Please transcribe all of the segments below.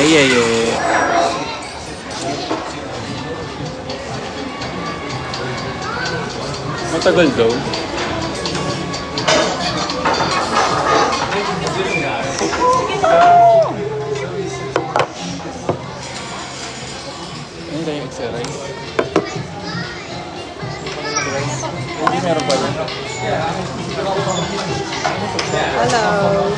Ay, ay, ay. Matagal daw. Ano tayo extra rice? Hindi meron pala. Hello.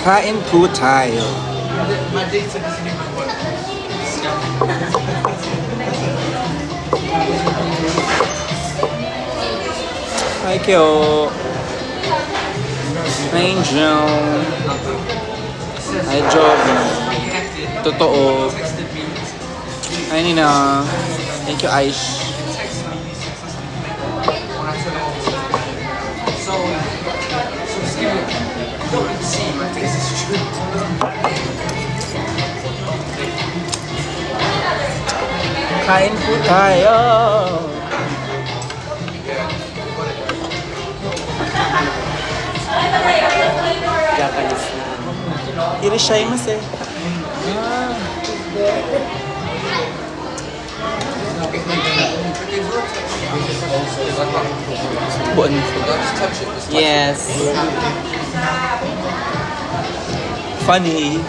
Kain po tayo. Hi, Kyo. Angel. Hi, Joby. Totoo. Hi, Nina. Thank you, Aish. Kain po tayo. Japanese na. Irashaimase. Buwan mo. Yes. Funny.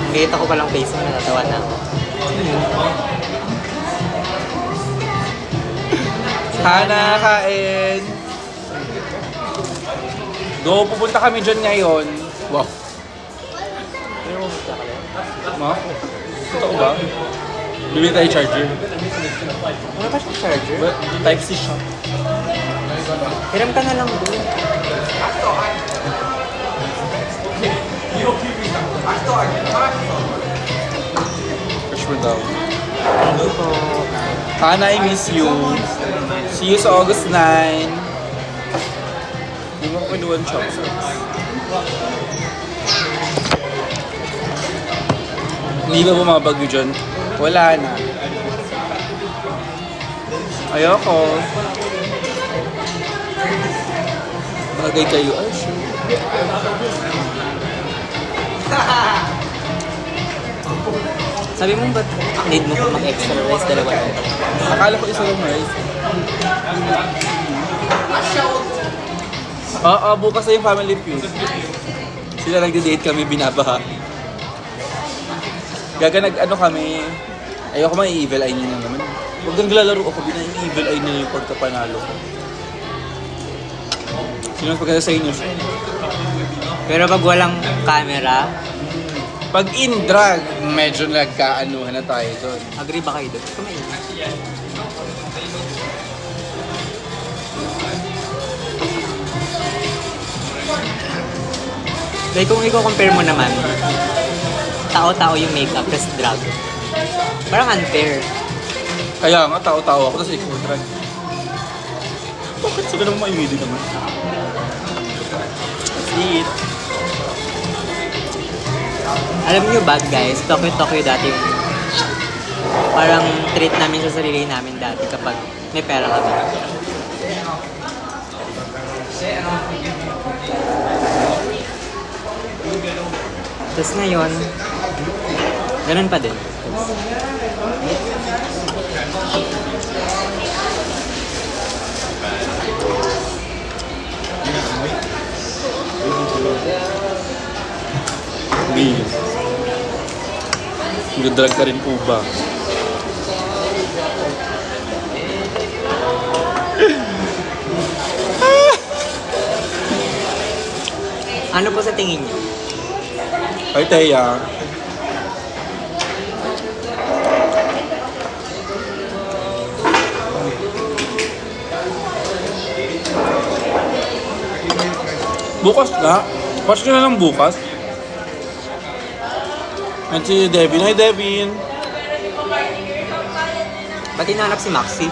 Kita ko palang face mo, natatawa na ako. Hana, kain. Go, pupunta kami dyan ngayon. Wow. Ma? Totoo ba? Bibili tayo charger. Wala pa siyang charger? Type C siya. Hiram ka na lang doon. Freshman daw. Thank you po. Hana, I miss you. See you sa August 9. Hindi mo ko kinuha ng chopsticks. Hindi ba bumabagyo dyan? Wala na. Ayoko. Bagay kayo. Ay, sure. Sabi mo ba't need mo pa mag-extra rice dalawa lang? Akala ko isa lang rice. Oo, bukas na yung family feud. Sila nagde-date kami, binabaha. Gaga nag-ano kami. Ayoko ma-evil eye niya na naman. Huwag kang naglalaro ako, bina-evil eye na yung pagkapanalo ko. Sino mas pagkasa sa inyo? Pero pag walang camera, Pag in drag, medyo nagkaanuhan na tayo doon. agree ba kayo doon? Kumain. Dahil kung i-compare mo naman, tao-tao yung makeup, plus drag. Parang unfair. Kaya nga, tao-tao ako, tapos ikaw drag. Bakit sila naman maimili naman? See it. Alam niyo ba guys, Tokyo dati yung parang treat namin sa sarili namin dati kapag may pera kami. Tapos ngayon, ganun pa din. Hindi. Nagdrag ka rin po ba? Ano po sa tingin niyo? Ay, Teya. Bukas na? Watch nyo na lang bukas. At si Devin. Hi, Devin. Ba't hinahanap si Maxi?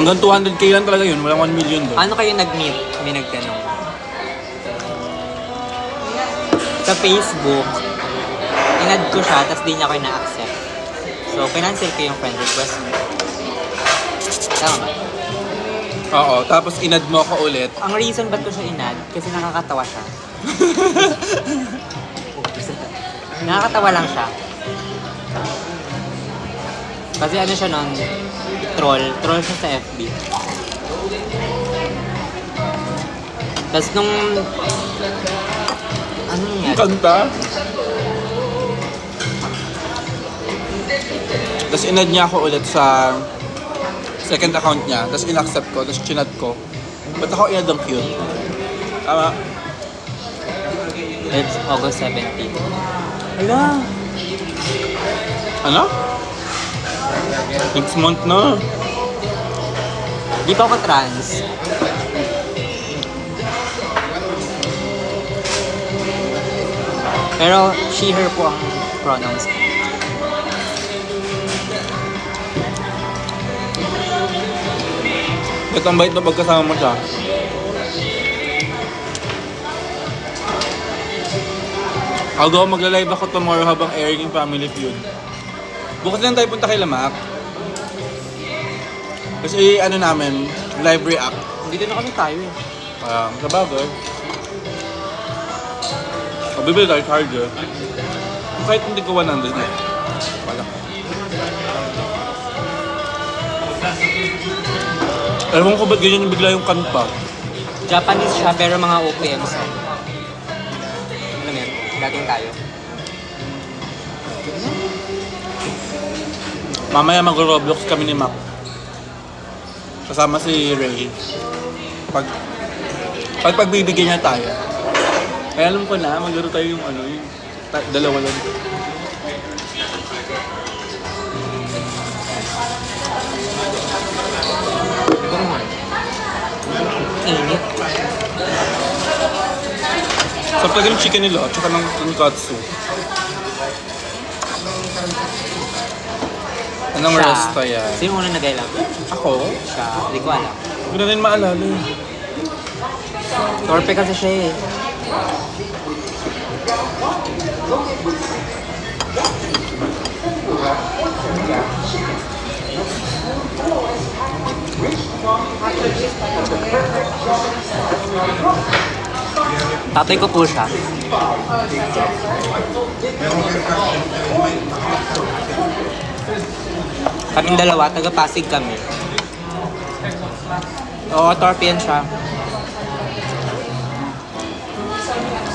Hanggang 200k lang talaga yun. Walang 1 million doon. Ano kayo nag-meet? May nagtanong. Sa Facebook, inad ko siya, tapos di niya ako na-accept. So, kinancel ko yung friend request mo. Tama ba? Oo, tapos inad mo ako ulit. Ang reason ba't ko siya inad, kasi nakakatawa siya. Nakakatawa lang siya. Kasi ano siya nun, troll siya sa FB. Tapos nung, ano yan? Kanta. Tapos inad niya ako ulit sa second account niya. Tapos in-accept ko. Tapos chinat ko. Ba't ako inad ang cute? Tama. It's August 17. Hala. Ano? Next month na. Di pa ako trans. Pero she, her po ang pronouns. Ba't ang bait na pagkasama mo siya? Although magla-live ako tomorrow habang airing yung Family Feud. Bukas lang tayo punta kay Lamak. Kasi ano namin, live react. Dito na kami tayo eh. Sa bagay. O, bibili tayo charger. Kahit hindi ko 100 na. Wala. Ewan ko ba't ganyan yung bigla yung kanta. Japanese siya pero mga OPM song. Alam mo yun? Dating tayo. Mamaya mag-Roblox kami ni Mac. Kasama si Ray. Pagbibigyan niya tayo. Kaya alam ko na, maglaro tayo yung ano, yung dalawa lang. Init. Sarap talaga ng chicken nila, tsaka ng tonkatsu. Anong Siya. resta yan? Sino muna nag-ilang? Ako? Siya. Hindi ko alam. Hindi ko na rin maalala eh. Torpe kasi siya eh. Tatay ko po siya. Kaming dalawa, taga-Pasig kami. Oo, torpe yan siya.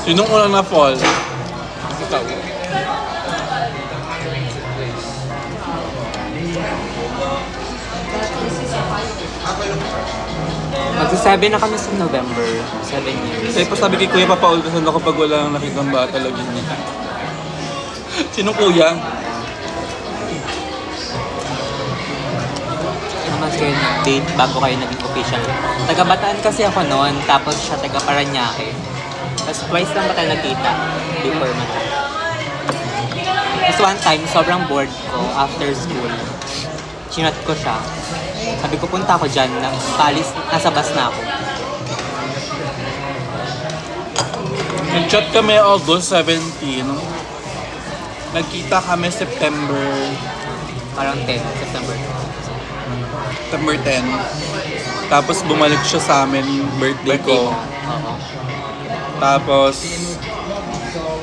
Sinong unang na-fall? Ikaw. Magsa-7 na kami sa November. 7 years. Kasi pa sabi kay Kuya, papaultasan ako pag wala nang nakitang bata lagi niya. Sinong Kuya? Naman kayo nag-date bago kayo naging official. Taga-Bataan kasi ako noon, tapos siya taga-Paranaque. Tapos twice lang ba tayo nagkita before man. Tapos one time, sobrang bored ko after school. Chinat ko siya. Sabi ko, punta ako dyan, paalis, nasa bus na ako. Nag-chat kami August 17. Nagkita kami September Parang 10, September. September 10. Tapos bumalik siya sa amin yung birthday ko. Oo. Tapos,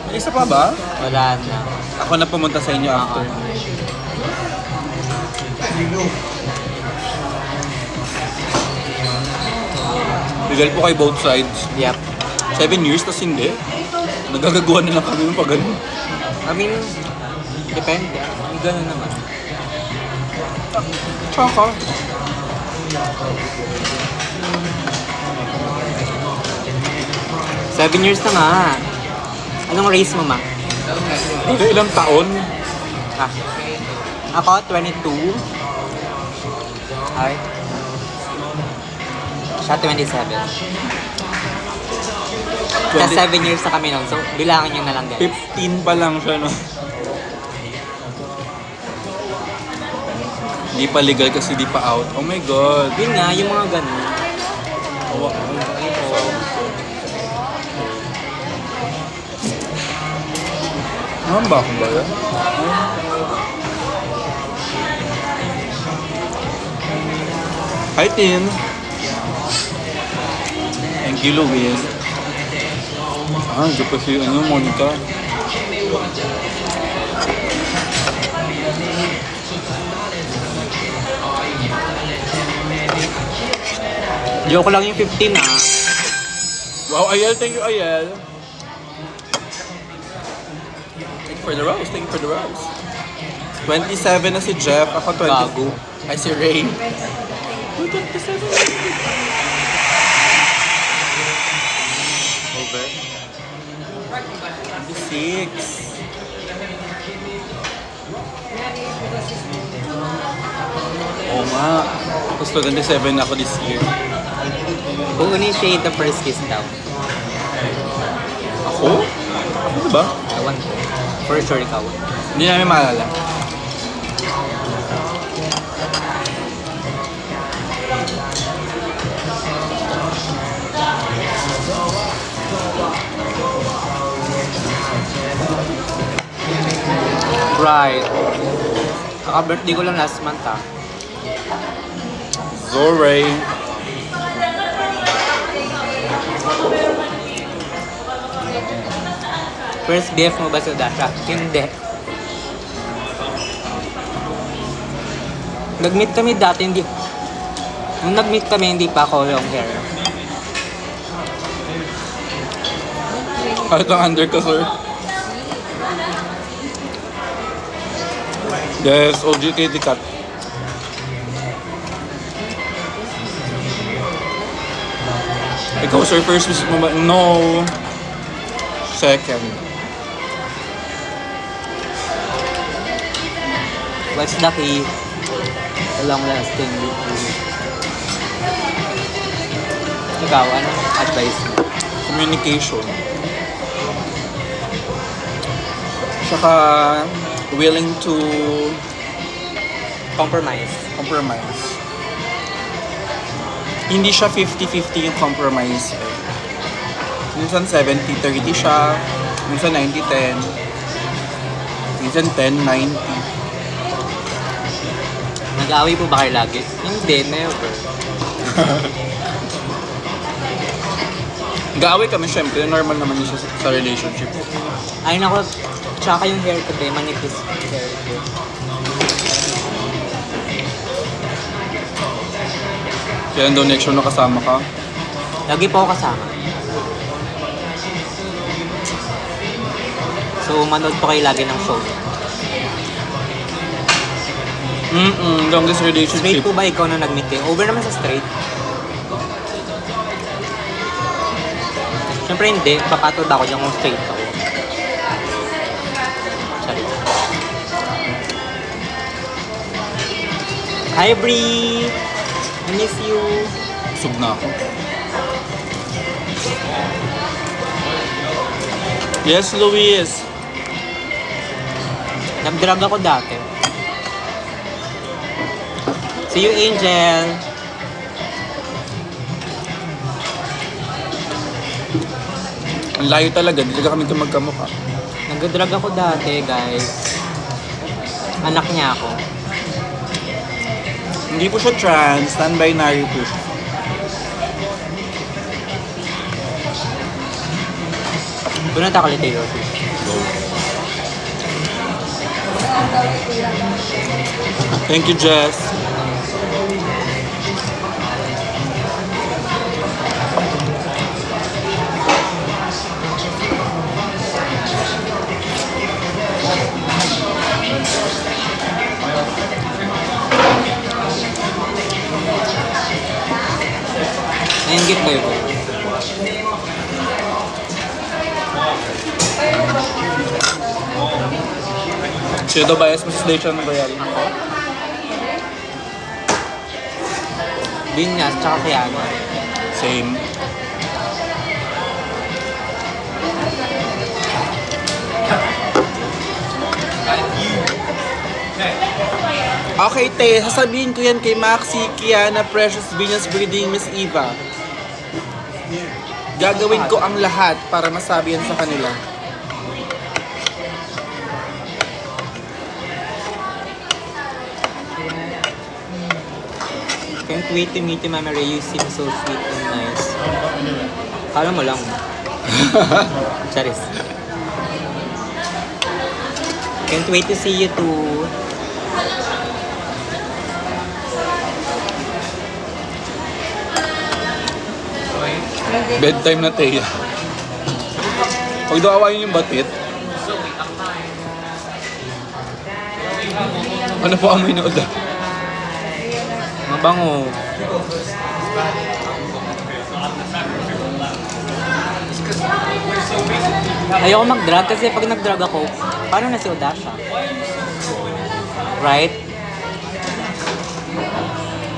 may isa pa ba? Wala na. Ako na pumunta sa inyo after. Legal po kay both sides. Yep. 7 years, tas hindi. Nagagagawa na lang kami ng pag ganun. I mean, depende. May ganun naman. Tsaka. 7 years na nga. Anong race mo, ma? Ilang taon? Ah. Ako, 22. Ay. Siya, 27. Sa 7 years na kami nun. So, bilangin nyo na lang guys. 15 pa lang siya, no? Hindi pa legal kasi di pa out. Oh my God. Yun nga, yung mga ganun. Oh, ba ako ba yan? Hi, Tin. Thank you, Luis. Diyan pa si Monica. Joke lang yung 15 ha. Wow, Ayel. Thank you, Ayel. Thank you for the rose. Thank you for the rose. 27 na si Jeff. Ako 20. Gago. Ay, si Ray. 27. Over. 26. Oo nga. Tapos 27 ako this year. Initiate the first kiss daw. Ako? Ano ba? Ewan ko. For sure ikaw. Hindi namin maalala. Right. Kaka-birthday ko lang last month ha. Zoray. First BF mo ba sa Dasha? Hindi. Nag-meet kami dati, hindi. Nung nag-meet kami, hindi pa ako long hair. Kahit ang under ka, sir. Yes, OG Kitty Cat. Ikaw, sir, first visit mo ba? No. Second. What's the key? The long-lasting relationship. Ikaw, ano? Advice mo? Communication. Saka willing to Compromise. compromise. Hindi siya 50-50 yung compromise. Minsan 70-30 siya, minsan 90-10, minsan 10-90. Nag-aaway po ba kayo lagi? Hindi, never. Nag-aaway kami syempre, normal naman yun sa relationship. Ay nako, tsaka yung hair ko ba, manipis hair ko. Kaya daw next year nakasama ka. Lagi po ako kasama. So, manood po kayo lagi ng show. Longest relationship. Straight po ba ikaw na nag-meet kayo? Over naman sa straight. Siyempre hindi, papatod ako dyan kung straight ako. Sorry. Hi Bree! I miss you. Sug na ako. Yes, Luis. Nag-drug ako dati. See you, Angel! Ang layo talaga, hindi talaga kami magkamukha. Nag-drug ako dati, guys. Anak niya ako. Hindi po siya trans, non-binary po siya. Punta ako ulit Taylor Swift. Thank you, Jess. Nainggit ba yun? Sino daw bias mo sa station ng bayarin? Ako? Din nga, tsaka kaya ano. Same. Okay, te, sasabihin ko yan kay Maxi, Kiana, Precious, Venus Breeding, Miss Eva. Gagawin ko ang lahat para masabi yan sa kanila. Can't wait to meet you, Mama Ray. You seem so sweet and nice. Kala mo lang. Charis. Can't wait to see you too. Bedtime na, Teya. Huwag daw awayin yung batit. Ano po amoy na uda? Mabango. Ayoko mag-drag kasi pag nag-drag ako, paano na si Odasha? Right?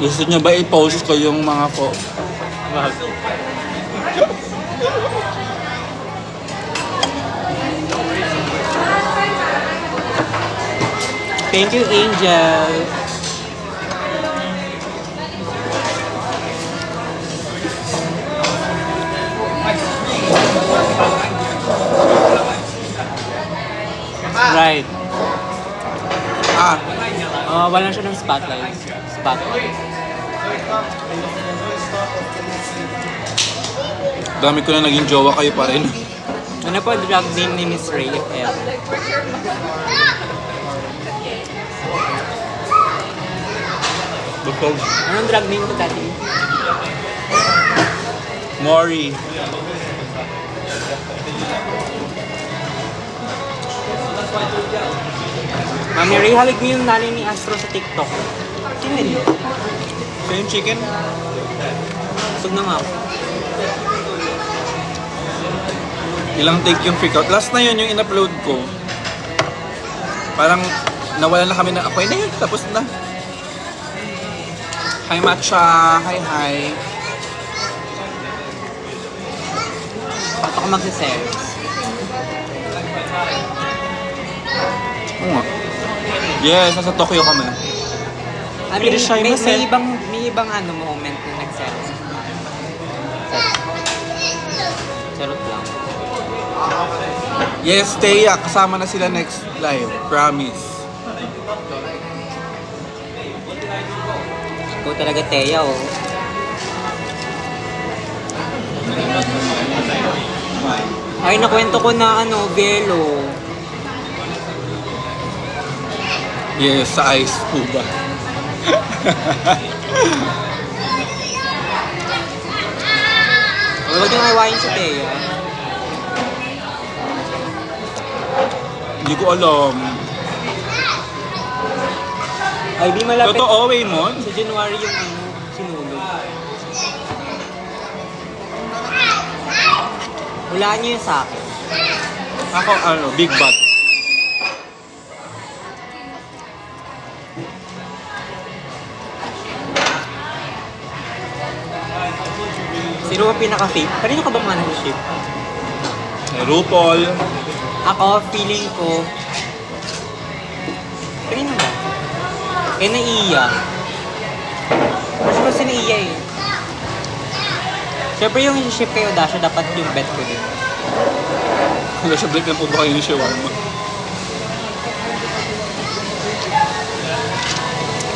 Gusto niya ba i-post ko yung mga po? Thank you, Angel. Right. Wala siya ng spotlight. Dami ko na naging jowa, kayo pa rin. Ano po drag name ni Miss Ray, if ever? Bukog. Anong drag name ko, Tati? Mori. Mami Ray, halig mo yung nanay ni Astro sa TikTok. Sino yun? So yung chicken? Busog na nga ako. Ilang take yung freak out. Last na yun yung in-upload ko. Parang nawala na kami na ako. Na yun, tapos na. Hi Matcha! Hi! Ba't ako magsiselos? Oo nga. Yes, nasa Tokyo kami. I mean, Shy may mas eh. ibang ano moment na nagselos. Charot lang. Yes, Teya. Kasama na sila next live. Promise. Ikaw talaga, Teya, oh. Ay, nakwento ko na ano, Velo. Yes, sa ice po ba? Huwag yung awayin si Teya. Hindi ko alam. Ay, di malapit. Totoo, Waymon? Sa January yung ano, sinulog. Hulaan niyo yun sa akin. Ako, big butt. Sino ang pinaka-fake? Kanino ka ba mga nag-ship? RuPaul. Ako, feeling ko... Kanino ba? Na Iya. Mas ko si na Iya eh. Siyempre yung ship kay Odasha, dapat yung bet ko din. Nasa break na po ba kayo ni Shawarma?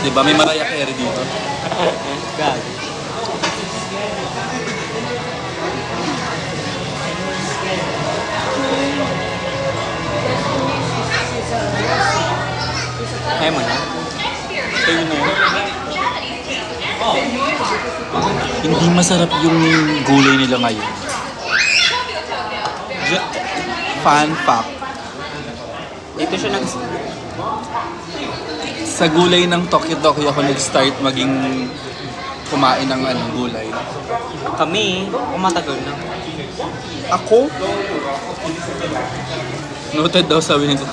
Diba may Mariah Carey dito? God. Kaya mo na? Kayo na yun. Hindi masarap yung gulay nila ngayon. Fun fact. Dito siya nag... Sa gulay ng Tokyo ako nag-start maging kumain ng gulay. Kami, matagal na. Ako? Noted daw sabi nito.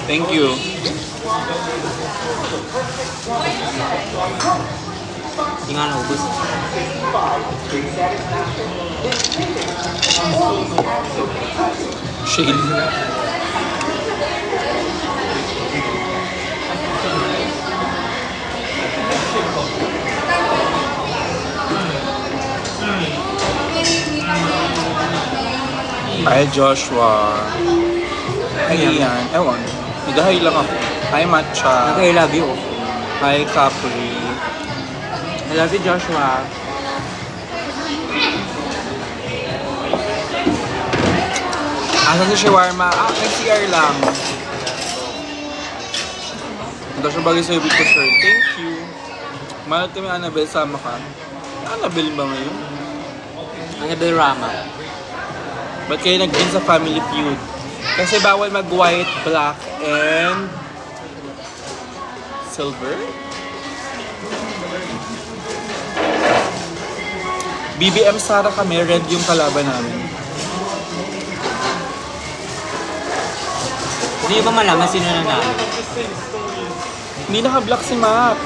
Thank you. Hindi nga naubos. Shane. Hi, Joshua. Hi, Ian. Ewan. Nag-hi lang ako. Hi, Matcha. I love you. Hi, Capri. I love you, Joshua. Asa si Shawarma? Nag-CR lang. Ito siya bagay sa'yo, Victor, sir. Thank you. Mahal kami, Annabelle. Sama ka. Annabelle ba ngayon? Annabelle Rama. Ba't kayo nag-win sa Family Feud? Kasi bawal mag-white, black, and silver? BBM Sara kami, red yung kalaban namin. Hindi nyo ba malaman sino na namin? Hindi naka-black si Mac.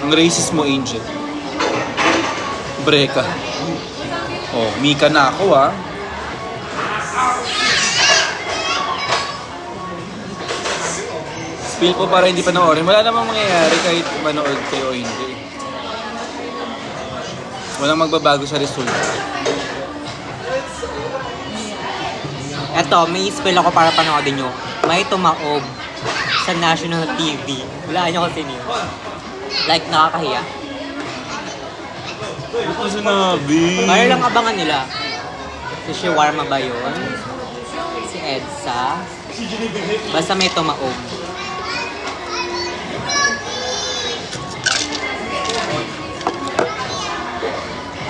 Ang racist mo, Angel. Breka. Oh, Mika na ako ah. Spill po para hindi panoorin. Wala namang mangyayari kahit manood kayo o hindi. Walang magbabago sa resulta. Eto, may spell ako para panoodin nyo. May tumaob sa national TV. Wala nyo kasi niyo. Like, nakakahiya. Ano ko sinabi? Para lang abangan nila. Si Shawarma ba yun? Si Edsa? Basta may tumaob.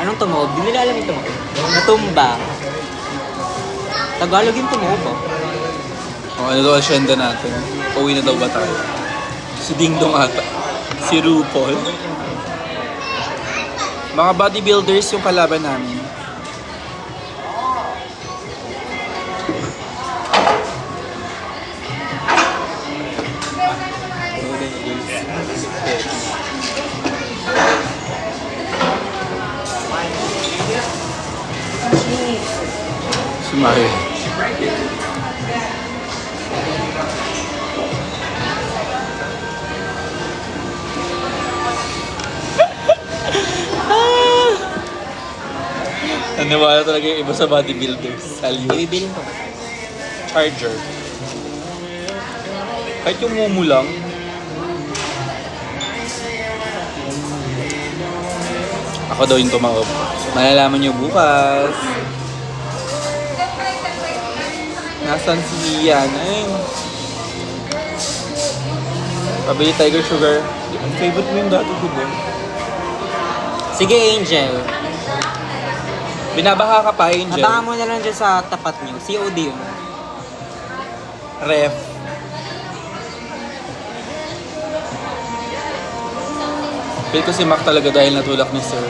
Anong tumaob? Di nila alam yung tumaob. Natumba. Tagalog yung tumaob oh. O, ano daw asyenda natin? Uwi na daw ba tayo? Si Ding Dong ata. Si RuPaul. Mga bodybuilders yung kalaban namin. Si Mario. Naniwala talaga yung iba sa bodybuilders. Salute. Ibibilin ko ba? Charger. Kahit yung mumu lang. Ako daw yung tumawag. Malalaman nyo bukas. Nasaan si Ian? Ay. Pabili Tiger Sugar. Favorite mo yung dati ko ba? Sige, Angel. Binabaha ka pa, Angel. Abangan mo na lang dyan sa tapat niyo. COD yun. Ref. Feel ko si Mac talaga dahil natulak ni Sir.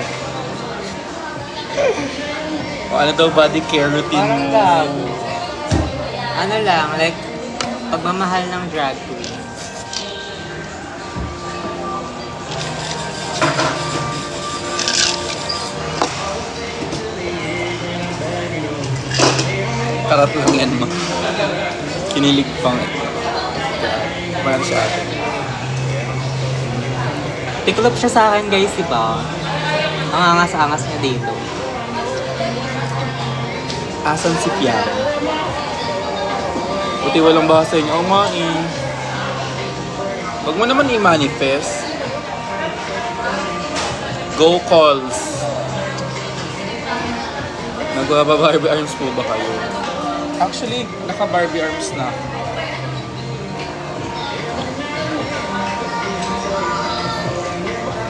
O ano daw body care routine Parang mo? gago. Ano lang, like, pagmamahal ng drag queen. Karat lang yan mo. Kinilig pang para sa atin. Tiklop siya sa akin guys, diba? Ang angas-angas niya dito. Asan si Piano? Buti walang basa niya. Oo nga eh. Huwag mo naman i-manifest. Go calls. Nagwa-Barbie arms po ba kayo? Actually, naka-Barbie arms na.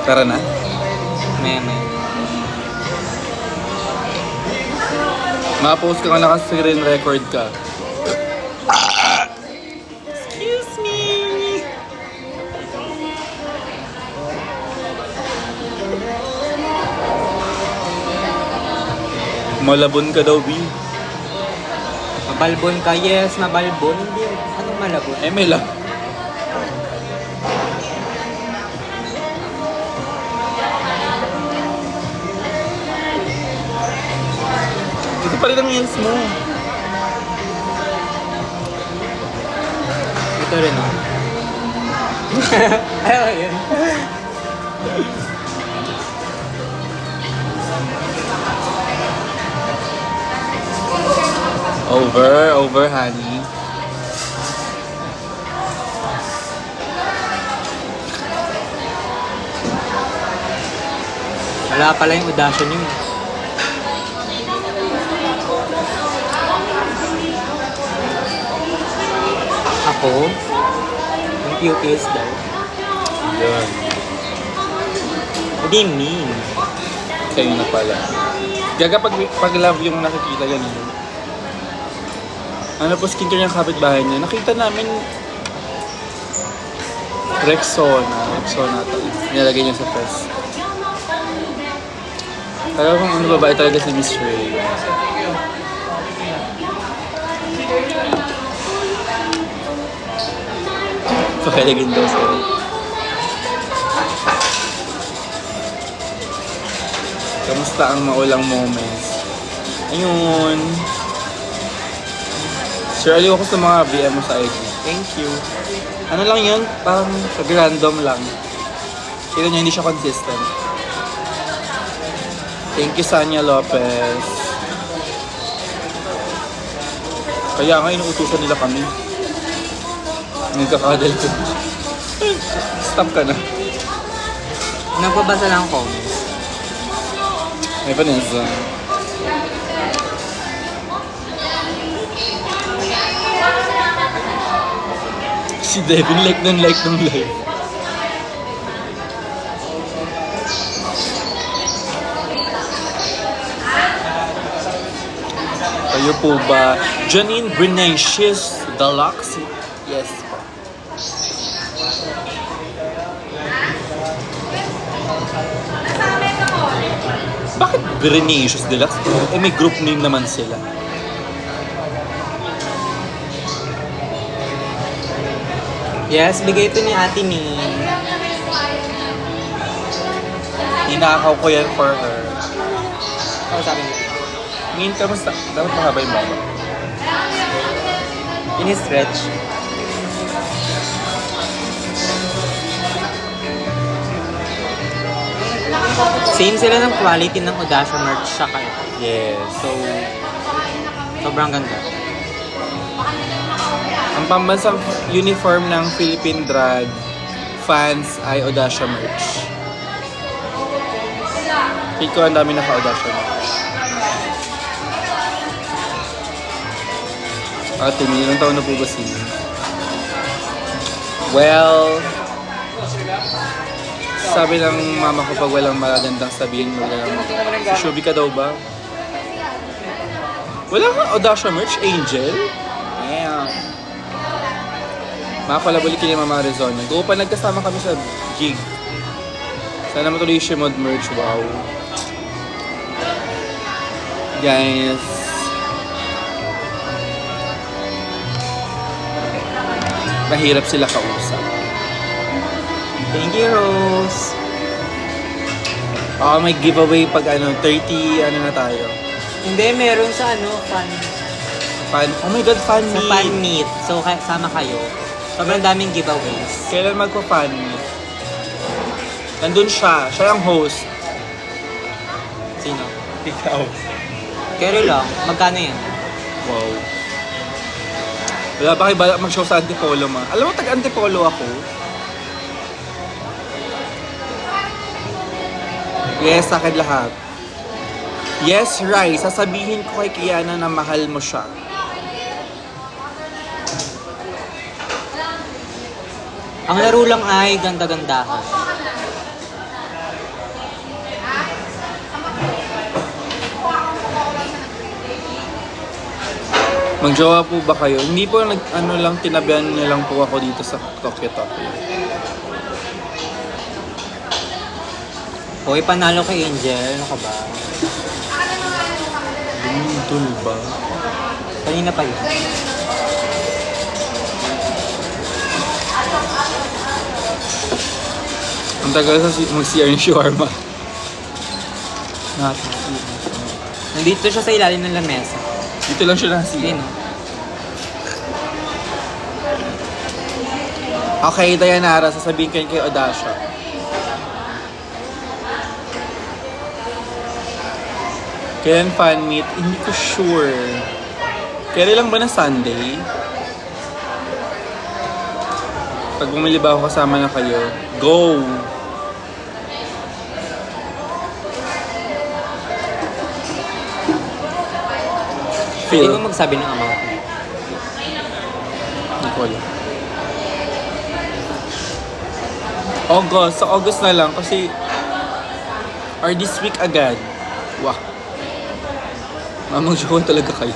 Tara na. Meme. Ma-post ka nga naka-screen record ka. Excuse me! Malabon ka daw, B. Mabalbon ka? Yes, mabalbon. Hindi. Anong malabon? Eh, may lang. Ito pa rin ang heels mo. Ito rin oh. Ayun. Over, honey. Wala pala yung audition yun. Ako? Yung pupils daw. Yun. What do you mean? Kayo na pala. Gaga pag love yung nakikita ganun. Ano po skincare ng kapitbahay niya? Nakita namin Rexona to. Nilalagay niya sa press. Kaya kung ano babae talaga si Miss Ray. Pakalagin daw sa'yo. Kamusta ang maulang moments? Ayun. Sure, aliw ako sa mga VM mo sa IG. Thank you. Ano lang yun? Parang random lang. Kaya niya hindi siya consistent. Thank you, Sanya Lopez. Kaya nga inuutusan nila kami. Nagkakadal ko. Stop ka na. Nagbabasa lang ako. May Vanessa. Si Devin like ng live. Kayo po ba? Janine Brenacious Deluxe? Yes po. Bakit Brenacious Deluxe? Eh may group name naman sila. Yes, bigay ito ni Ate Min. Inakaw ko yan for her. Ano sabi niya? Min, kamusta? Dapat mahaba yung baba. Ini-stretch. Same sila ng quality ng Audacia merch sa kayo. Yes. So, sobrang ganda. Ang pambansang uniform ng Philippine Drag fans ay Audacia merch. Feel ko ang dami naka-Audacia merch. Ate, ilang taon na po ba si? Well, sabi ng mama ko pag walang magandang sabihin mo lang, Shubi ka daw ba? Wala kang Audacia merch, Angel? Damn. Makakalabalik yung Mama Arizona. Go pa nagkasama kami sa gig. Sana matuloy yung Shimod merch. Wow. Guys. Mahirap sila kausap. Thank you, Rose. May giveaway pag 30 na tayo. Hindi, meron sa fan. Oh my God, fan Sa meet. fan meet. So, sama kayo. Sobrang daming giveaways. Kailan magpa-fan meet? Nandun siya. Siya ang host. Sino? Ikaw. Carry lang. Magkano yan? Wow. Wala ba kayo balak mag-show sa Antipolo, ma? Alam mo, tag-Antipolo ako. Yes, sa akin lahat. Yes, Rai. Sasabihin ko kay Kiana na mahal mo siya. Ang laro lang ay ganda-gandahan. Magjowa po ba kayo? Hindi po lang tinabihan niyo lang po ako dito sa Tokyo. Hoy, panalo kay Angel. Ano ka ba? Bumintol ba? Kanina pa yun. Ang tagal sa mag-CR ni Shawarma. Nandito siya sa ilalim ng lamesa. Dito lang siya nasi. Ayun. Okay, Dayanara, sasabihin ko yun kay Audacia. Kailan fan meet? Hindi ko sure. Kaya lang ba na Sunday? Pag bumili ba ako kasama na kayo, go! Pwede Feel. mo magsabi ng amount. Hindi ko alam. August. Sa August na lang kasi or this week agad. Wah. Mamang jowa talaga kayo.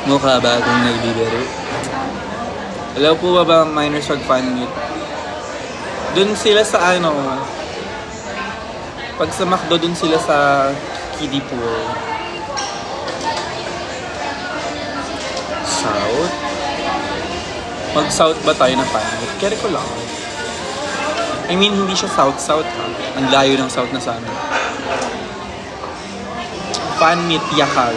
Mukha ba akong naibibiro? Alam po ba minors mag-fan meet? Doon sila sa ano, pag sa McDo, doon sila sa kiddie pool. South? Mag-south ba tayo na fan meet? Kaya ko lang. I mean, hindi siya south-south ha. Ang layo ng south na sa amin. Fan meet Yakal.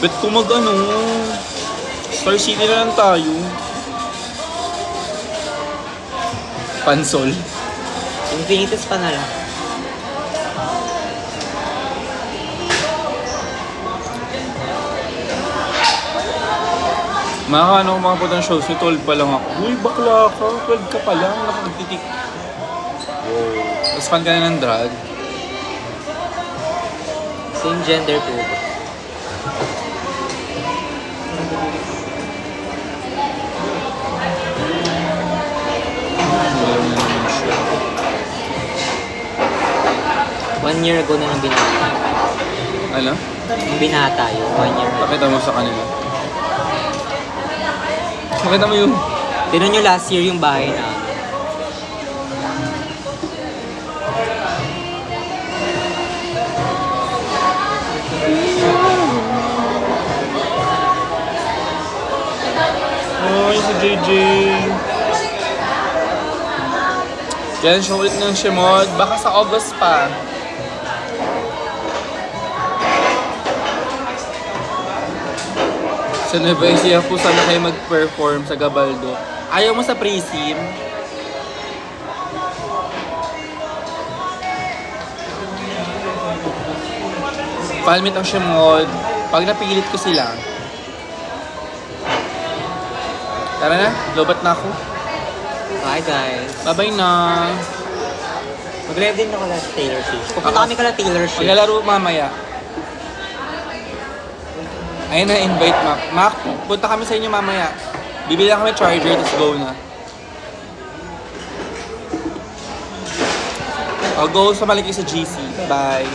Bet kung mag-ano, Star City na lang tayo. Pansol. Infinities pa na lang. Makakaano ko mga putang shows, 12 pa lang ako. Uy, bakla ka, 12 ka pa lang, nakagtitik. Wow. Tapos fan ka na ng drag. Same gender po ba? Wala na naman siya. 1 year ago na nang binata. Ano? Nung binata yun, 1 year ago. Pakita mo sa kanila. Pakita mo yung... Tinan nyo last year yung bahay namin. Ay, si JJ. Yan, siya ulit ng Shemod. Baka sa August pa. Sa Nueva Ecija po sana kayo mag-perform sa Gabaldo. Ayaw mo sa Presim? Palmit ang Shemod. Pag napilit ko sila. Tara na, lobat na ako. Bye guys. Bye-bye na. Mag-rev din ako last Taylor Swift. Pupunta kami kala Taylor Swift. Maglalaro mamaya. Ayun na, invite Mac. Mac, punta kami sa inyo mamaya. Bibili lang kami charger, let's go na. I'll go sa malaki sa GC. Bye.